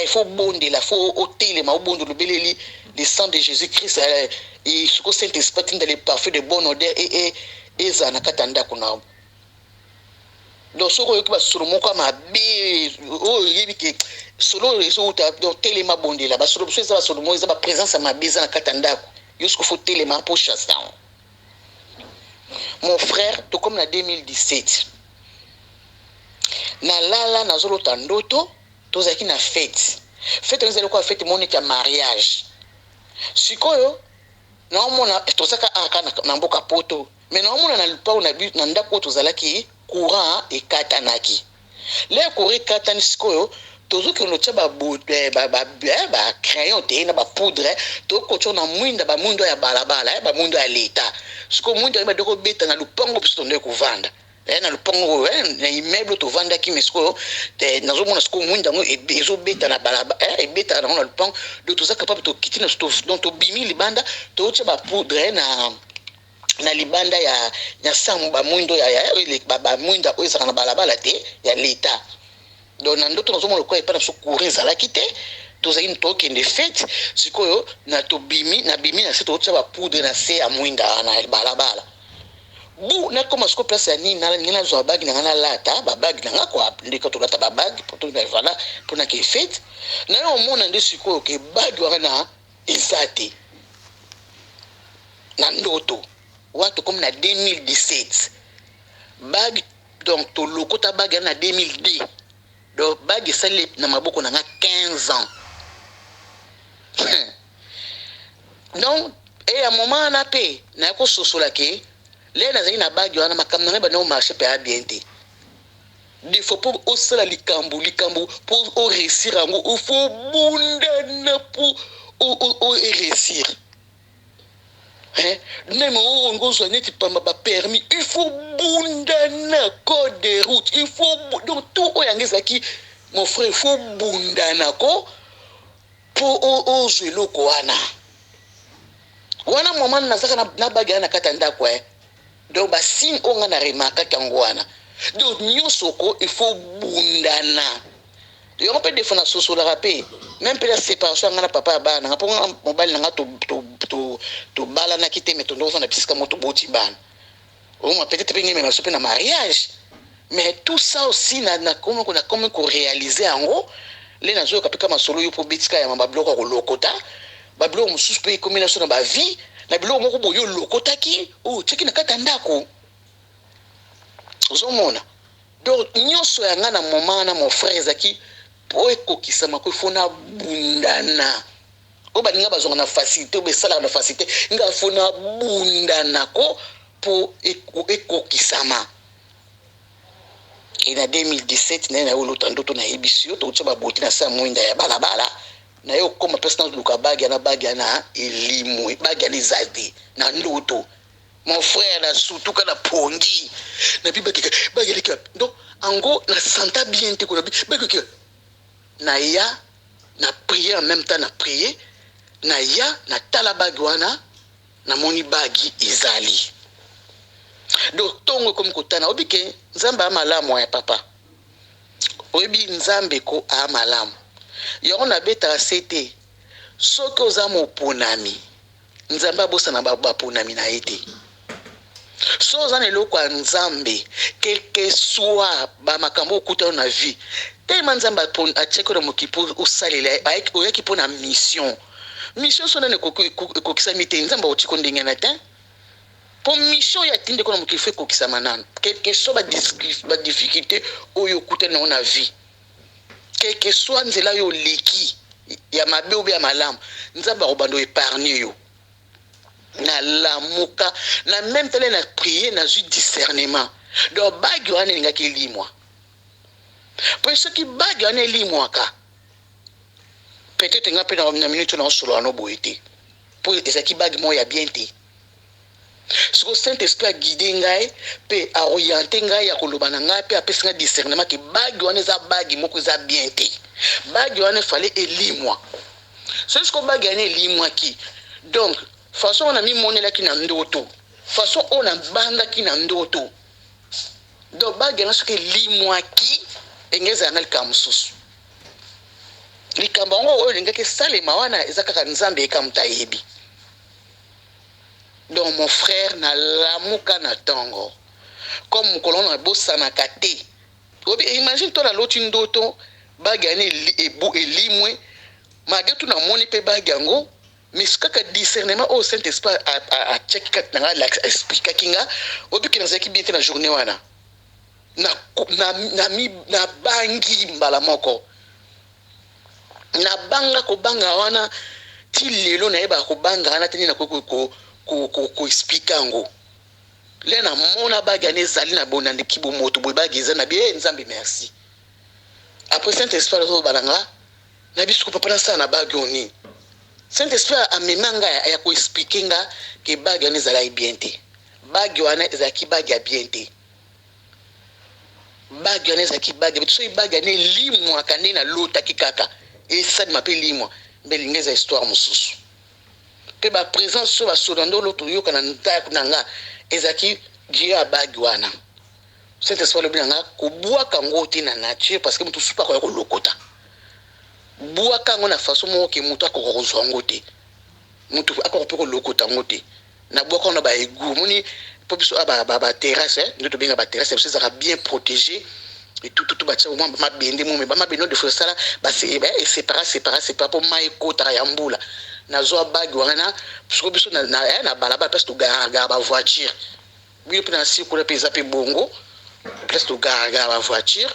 Il faut bonder là, il faut ôter les mains, bonder le sang de Jésus-Christ et ce que Saint-Esprit dans les parfums de bonne odeur et ça n'a qu'à tendre qu'on a. Donc ce que va sur mon comme bé oh il que solo les autres donc tellement bonder là, sur ça sur moi ça présence à ma bise n'a qu'à tendre. Jusqu'au faut tellement pour chasser. Mon frère, tout comme en 2017. Na lala na zolo tandoto tozaki na fête nzelo kwa fête monique ya mariage sikoyo na omona tozaka aka na mboka poto mais na omona na lupa na ndako tozalaki courant ekatanaki le courant ekatani sikoyo tozoki no tshaba ba crayon te na ba poudre to kocho na mwinda ba mundo ya balabala ba mundo ya leta siko mundo ya doko beta na lupango pisto ndo kuvanda na lupango na immeuble to vanda ki mesko te nazomona siko mwinda ngo ezo beta na balaba beta na lupango do to za capable to kitina sto donc to bimi libanda to tshaba poudre na libanda ya samba mwindo ya ba mwinda oza na balabala te ya leta. Donc na ndoto nazomona ko epana so courir zala kite tozaki ntoke nde fête sikoyo na to bimi na se to tshaba poudre na se ya mwinda na balabala. Bu na koma siko place ya nini na zo bag na lata ba bag na kwa ndika to lata ba bag poto na voilà pour na ke fête na yo mona nde siko ke bag wana ezate na ndoto watu comme na 2017 bag donc to lokota bag na 2002 donc bag sale na maboko na 15 ans. Donc et à moment na pe na ko sosola ke les nazali na bagi wana makamna na ba no marché pe abiente des fois pour au sala likambu pour au réussir ngo il faut bundana pour au réussir même au ngo soigner tu pas ba permis il faut bundana code de route il faut donc tout o yangezaki mon frère il faut bundana ko pour au jelo ko wana moment nazaka na bagi na katanda kwa donc ba sin onga na remaka kangwana donc nyosoko il faut bundana yo on peut défendre soso la rapé même peut la séparation ngana papa bana ngapo mobile nga to bala na kite meto ndo na pisika moto boti bana on peut-être pas ni même sope na mariage mais tout ça aussi na comment ko réaliser en gros les nazo kapika masolo yo po betika ya mamba bloko ko lokota ba bloko mususu pe combinaison na ba vie na bilo moko boyo lokotaki cheki na kata ndako ozomona donc nyonso ya ngana momana mon frère zaki po ekokisama ko fona bundana ko baninga bazonga na facilité be sala na facilité nga fona bundana ko po ekokisama. Et na 2017 na olo tandoto na ebisio to tshaba boti na sa mwinda ya balabala na yo koma personne luka bagi na elimu bagi na zadi na ndoto mon frère na surtout kana pongi na bi bagi donc ango na santa bien te ko na bagi na ya na prier en même temps na prier na ya na tala bagi wana na moni bagi izali donc tongo comme kotana obike nzamba malamu ya papa oyebi nzambe ko a malamu yango na beta sete soki oza moponami nzambe abosana baponami na ye te so oza na eloko ya nzambe quelque soit bamakambo okutana na vie telema nzambe atiaki na mokipo osalela oyaki mpo na mission so nani ekokisami te nzambe otiko ndenge na te pour mission ya tinde kona mokifo ekokisama nano quelque soit badifficulté oyo okutana nango na vie quelque soit nzela yo leki ya mabe obe ya malamu nzambe akobanda épargne yo na lamuka na même tele na prier na ju discernement donc bagi wana elingaki elimwa po soki bagi wana elimwaka peut-être nga mpe na minute na osolo wana oboye te po ezalaki bagi moko ya bien te soko Saint-Esprit aguide ngai mpe aoriente ngai ya koloba na ngai mpe apesi ngai discernement ke bagi wana eza bagi moko eza bien te bagi wana efale elimwa soki siko bagi wana elimwaki donc façon wana mimonelaki na ndoto façon oyo nabandaki na ndoto donc bagi wana soki elimwaki enge ezala na likambo mosusu likambo yango oyo elingaki esalema wana eza kaka nzambe ekamuta ayebi. Donc mon frère na lamuka na tongo comme kolon na bosana kate imagine toi la loti ndoto bagane elimwe magetu na moni pe bagango mais kaka discernement au Saint-Esprit a check kat na la explique kinga obi kinza ki bien na journée wana na bangi mbala moko na banga ko banga wana ti lelo na yeba ko banga wana teni na ko expliquer ngo le na mona bagane ezali na bonande kibo moto boy bagiza na bien nzambe merci après Saint-Esprit zo balanga na bisu ko papa na sana bagoni Saint-Esprit amemanga ya ko expliquer nga ke bagane ezali bien te bagi wana ezaki bagi ya bien te bagi wana ezaki bagi so bagane limwa kanena lota kikaka et ça m'appelle limwa belingeza histoire mususu pe ba présence so ba solando loto yoka na ntaku nanga ezaki dia bagi wana Saint-Esprit le bilanga ko buaka ngoti na nature parce que mutu supa ko lokota buaka ngo na façon mo ke mutu akozwa ngote mutu akoko ko lokota ngote na buaka na ba egu muni popiso ba terrasse ndoto benga ba terrasse c'est ça bien protégé et tout ba tsa mo ma bende mo me ba ma beno de fosala ba séparer pour mai kota ya mbula na zo bagi wana parce que na balaba parce que garaga ba voiture bi pe na si ko le pesa pe bongo parce que garaga ba voiture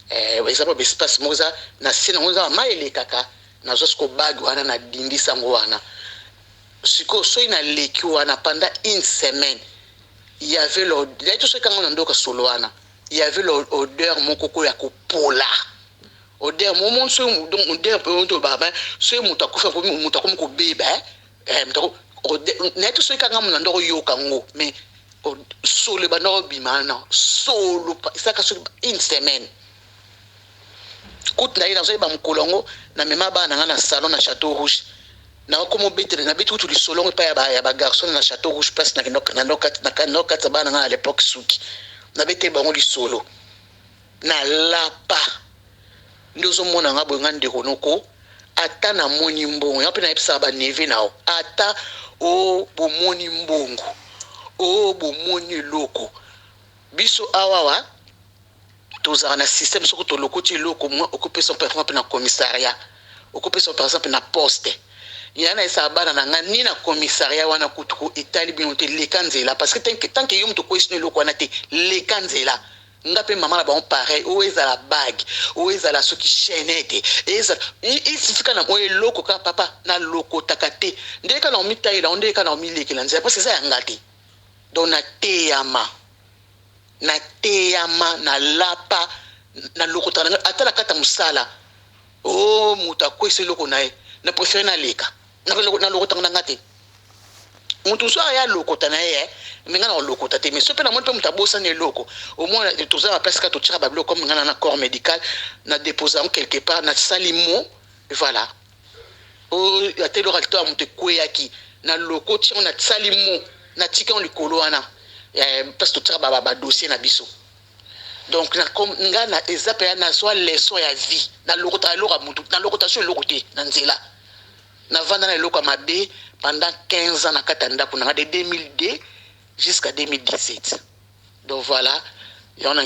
exemple espace moza na sina moza maile kaka na zo ko bagi wana na dindi sango wana siko so ina leki wana pendant une semaine il y avait l'odeur tout ce quand on ndoka solo wana il y avait l'odeur moko ya kopola odeur moment so donc odeur pe on to baba so mutakufa ko mutakomo ko beba mutako neto so kanga muna ndoko yoka ngo mais solo bana bimana solo ça ka une semaine kut na ina so ba mkolongo na mema ba na na salon na Château Rouge na komo betre na betu tu solongo pa ya ba garçon na Château Rouge place na nokat ba na à l'époque suki na bete bango li solo na lapa ndozo mona nga boy ngande konoko ata na moni mbongo yapi na epsa ba neve nao ata o bo moni mbongo o bo moni loko biso awawa tozana na système soko to lokoti loko mo occuper son par exemple na commissariat occuper son par exemple na poste yana esa bana na ngani na commissariat wana kutuko etali binote lekanzela parce que tant que yom to question loko wana te lekanzela ngape mama na ba pareil o ezala bag o ezala soki chaînette ezala ifika na o eloko ka papa na loko takate ndeka na omitai la ndeka na omileke la nzela parce que ça yangate donc na teyama na lapa na loko tana atala kata musala o mutakwese loko nae na préféré na leka na lokota na te mutu so ya lokota na ye minga na lokota te mais so pe na monte muta bosa ne loko au moins tout ça parce que to tira bablo comme minga na corps médical na déposer en quelque part na salimo et voilà o ya telo recteur mutu kweyaki na loko ti on na salimo na tika on likolo wana parce que to tira ba dossier na biso donc na comme nga na ezape na so leçon ya vie na lokota loka mutu na lokota so lokote na nzela na vanda na eloko mabe pendant 15 ans na katanda pour de 2002 jusqu'à 2017 donc voilà et on a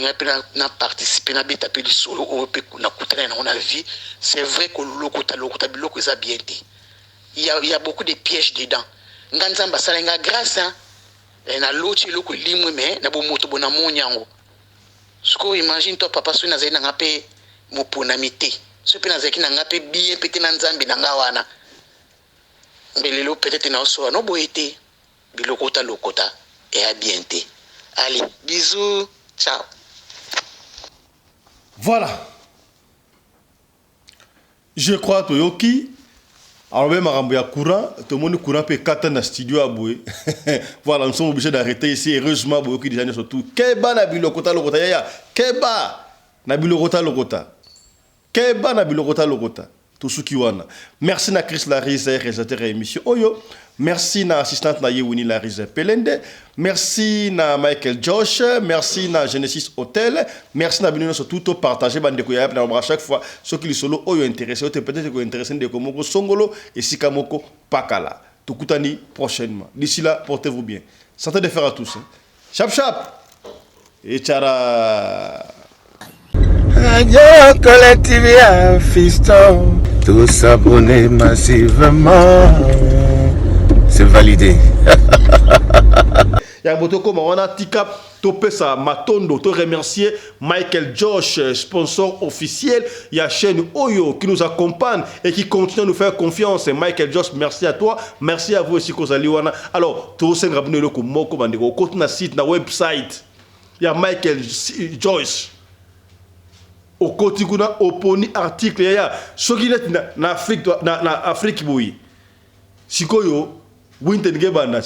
na participé na beta pe du solo au pe na kutana na vie c'est vrai que lokota biloko eza bien té il y a beaucoup de pièges dedans nganzamba salenga grâce et na loti loko limwe mais na bo moto bona monyango sko imagine toi papa so na zaina ngape moponamité so pe na zaki na ngape bien pété na nzambi na ngawana Belilo peut-être na so no boité bilokota lokota et à bientôt. Allez, bisous, ciao. Voilà. Je crois que Yoki alors même à ya courant, tout le monde courant peut quatre dans studio à Boué. Voilà, nous sommes obligés d'arrêter ici heureusement Boyoki déjà surtout. Keba na bilokota lokota ya Keba na bilokota lokota. Keba na bilokota lokota. Tout ce qui wana. Merci na Chris Larize, réalisateur émission Oyo. Merci na assistante na Yewini Larize Pelende. Merci na Michael Josh. Merci na Genesis Hotel. Merci na Bino sur tout partager bande ko ya à chaque fois ceux qui solo Oyo intéressé peut-être que intéressé de Komoko Songolo et Sikamoko Pakala. Tukutani prochainement. D'ici là, portez-vous bien. Santé de faire à tous. Chap chap. Et tchara. Radio Collectivia Fiston, tous s'abonner massivement, c'est validé. Ya botoko on a tika topé ça matondo to remercier Michael Josh sponsor officiel il y a chaîne Oyo qui nous accompagne et qui continue à nous faire confiance. Michael Josh, merci à toi, merci à vous aussi Kozaliwana. Alors to sen rabne le ko moko bandeko ko na site na website il y a Michael Josh au côté kuna oponi article ya soki na Afrique na Afrique boyi sikoyo winter ngebanda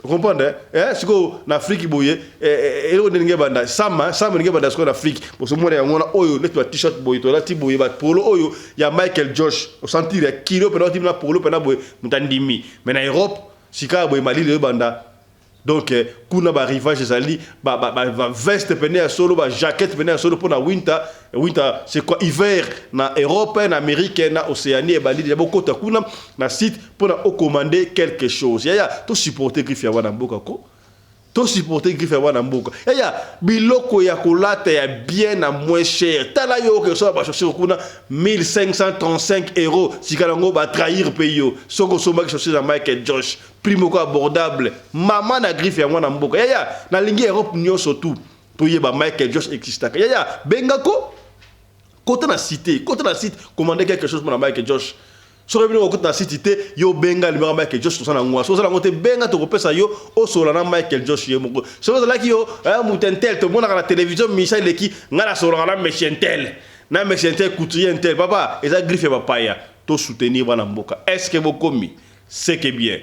comprendre siko na Afrique boyi elo ngebanda sama ngebanda siko na Afrique parce que moi ya ngona oyo net t-shirt boyi to la ti boyi ba polo oyo ya Michael Josh au sentir kilo pena ti na polo pena boyi mutandimi mais na Europe sika boyi mali le banda. Donc, kuna ba rivage ezali ba veste pene ya solo ba jaquette pene ya solo pour na winter c'est quoi hiver na Europe na Amérique na Océanie et bandi beaucoup ta kuna na site pour na commander quelque chose ya to supporter griffe ya wana mboka ko to supporter griffe ya wana mboka ya biloko ya kolata ya bien à moins cher tala yo que so ba chercher kuna 1535 € sikalango ba trahir payo soko so ba chercher na Michael Josh primo ko abordable maman na griffe ya mwana mboka ya na lingi Europe nyonso tout to yeba Michael Josh existaka ya bengako côté na site commander quelque chose pour Michael Josh so rebino côté na site yo benga libera Michael Josh so na ngwa so la ngote benga to kopesa yo o so na Michael Josh ye moko so la ki yo mutentel to mona na télévision Michel Leki ngala so na Mechentel na Mechentel couturier tel papa eza griffe papa ya to soutenir wana mboka est-ce que vous commis c'est que bien.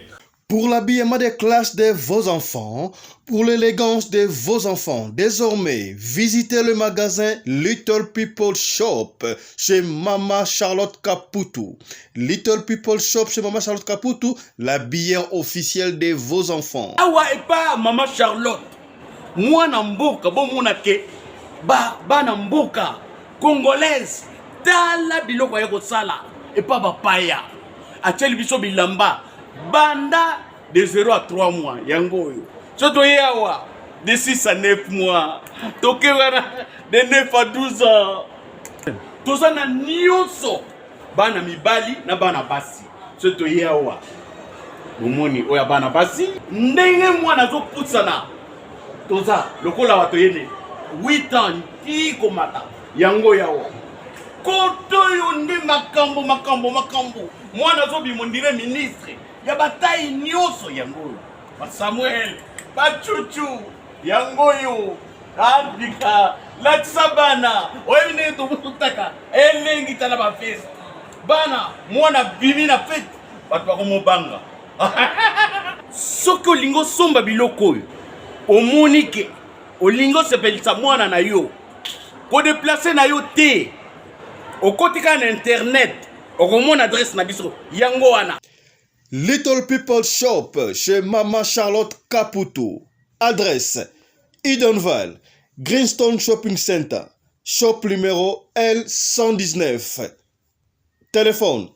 Pour l'habillement des classes de vos enfants, pour l'élégance de vos enfants, désormais, visitez le magasin Little People Shop chez Mama Charlotte Caputo. Little People Shop chez Mama Charlotte Caputo, l'habilleur officiel de vos enfants. Awa et pas Mama Charlotte. Moi namboka bon monake ba namboka congolaise tala biloko ya kosala et pas bapaya. Acheli biso bilamba. Banda de 0 à 3 mois, yango yo. Soto yawa de 6 à 9 mois. Toke wana de 9 à 12 ans. Toza na nyonso. Bana mibali na bana basi. Soto yawa. Bomoni oya bana basi. Ndenge mwana zo putsana. Toza lokola wato yene 8 ans ti komata. Yango yawa. Koto yo ndi makambo. Mwana zo bimondire ministre. Ya bataille nyoso yango ba Samuel ba Chuchu yango yo Afrika la tsabana oyine to mutaka elengi tala ba fest bana mwana bimi na fete bato bakomobanga soki olingo somba biloko oyo omoni ke olingo sepelisa mwana na yo kodeplace na yo te okotika na internet okomona adresse na biso yango wana. Little People Shop chez Maman Charlotte Caputo. Adresse Edenval, Greenstone Shopping Center, shop numéro L119. Téléphone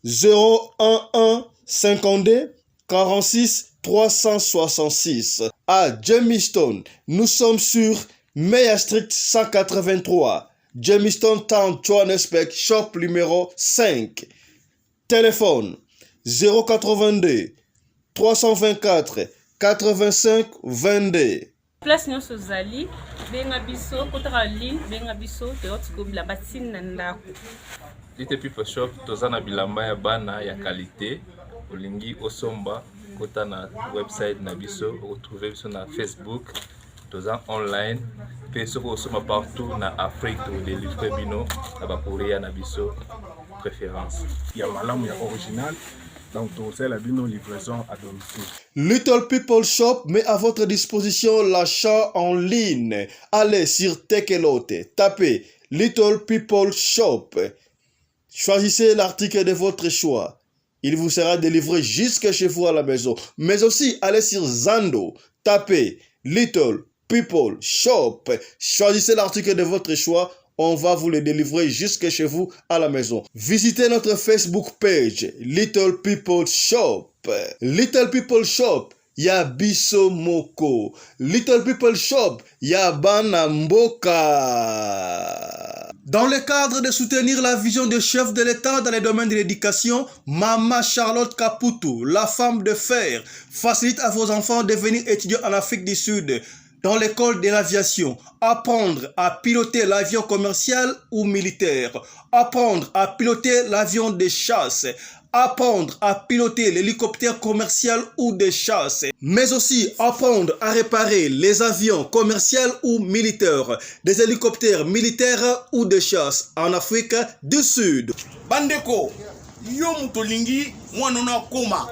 011 52 46 366. À Jamestown, nous sommes sur Meyer Street 183. Jamestown Town, Johannesburg, shop numéro 5. Téléphone 082 324 85 22. Place nyonso zali benga biso kotaka ligne benga biso teotikobila batine na ndako. Little People Shop toza na bilamba ya bana ya qualité olingi osomba kota na website na biso retrouver biso na Facebook toza online pe soko osomba partout na Afrique to délivrer bino na ba courrier na biso préférence ya malamu ya original. Donc, c'est la livraison à domicile. Little People Shop met à votre disposition l'achat en ligne. Allez sur Tekelote, tapez Little People Shop. Choisissez l'article de votre choix. Il vous sera délivré jusque chez vous à la maison. Mais aussi, allez sur Zando, tapez Little People Shop. Choisissez l'article de votre choix. On va vous le délivrer jusque chez vous à la maison. Visitez notre Facebook page, Little People Shop. Little People Shop, ya biso moko. Little People Shop, ya bana mboka. Dans le cadre de soutenir la vision du chef de l'État dans les domaines de l'éducation, Maman Charlotte Caputo, la femme de fer, facilite à vos enfants de venir étudier en Afrique du Sud. Dans l'école de l'aviation, apprendre à piloter l'avion commercial ou militaire, apprendre à piloter l'avion de chasse, apprendre à piloter l'hélicoptère commercial ou de chasse, mais aussi apprendre à réparer les avions commerciaux ou militaires, des hélicoptères militaires ou de chasse en Afrique du Sud. Bandeko, yo mutolingi mwanona koma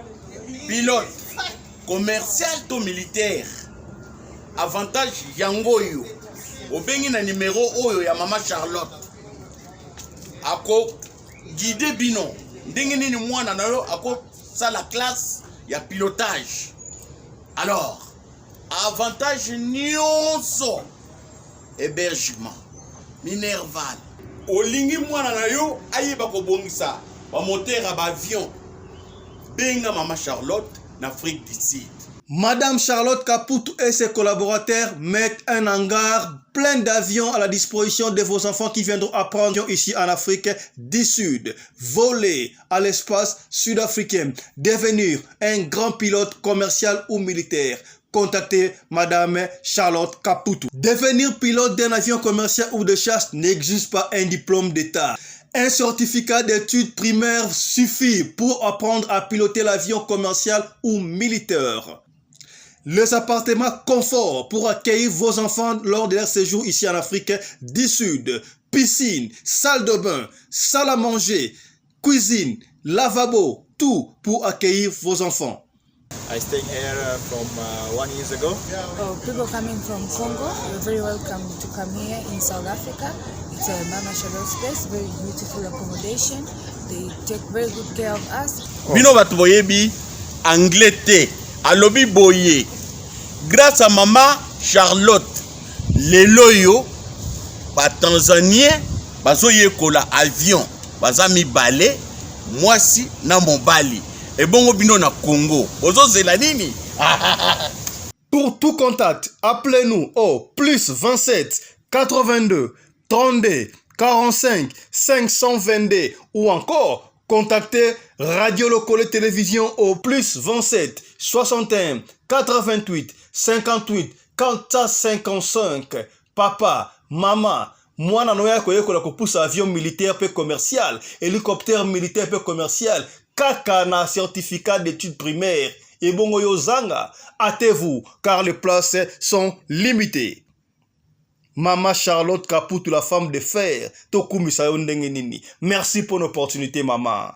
pilote commercial to militaire. Avantage yango yo obengi na numéro oyo ya Maman Charlotte ako guide bino ndenge nini mwana na yo ako sala classe ya pilotage. Alors avantage nyonso hébergement minerval olingi mwana na yo ayeba kobongisa ba moteur ya ba avion benga Maman Charlotte na Afrique du Sud. Madame Charlotte Caputo et ses collaborateurs mettent un hangar plein d'avions à la disposition de vos enfants qui viendront apprendre ici en Afrique du Sud. Voler à l'espace sud-africain, devenir un grand pilote commercial ou militaire. Contactez Madame Charlotte Caputo. Devenir pilote d'un avion commercial ou de chasse n'exige pas un diplôme d'État. Un certificat d'études primaires suffit pour apprendre à piloter l'avion commercial ou militaire. Les appartements confort pour accueillir vos enfants lors de leur séjour ici en Afrique du Sud. Piscine, salle de bain, salle à manger, cuisine, lavabo, tout pour accueillir vos enfants. I stayed here from 1 year ago. People coming from Congo, you're very welcome to come here in South Africa. It's a Mama Charlotte place, very beautiful accommodation. They take very good care of us. Bino batu boyebi anglais te. Alobi boye. Grâce à Maman Charlotte, lelo yo ba Tanzanien bazo yekola avion, baza mibale, mwasi na mobali. Et bongo bino na Congo. Ozo zela nini? Pour tout contact, appelez-nous au plus 27 82 32 45 522 ou encore contactez Radio Locale Télévision au plus 27 61 88 58 455. Papa, maman, mwana no yako yekola kopusa avion militaire pe commercial, hélicoptère militaire pe commercial, kaka na certificat d'études primaires. Et bongo yo zanga, hâtez-vous car les places sont limitées. Mama Charlotte Kaputu, la femme de fer. Tokumisa yo ndenge nini. Merci pour l'opportunité, maman.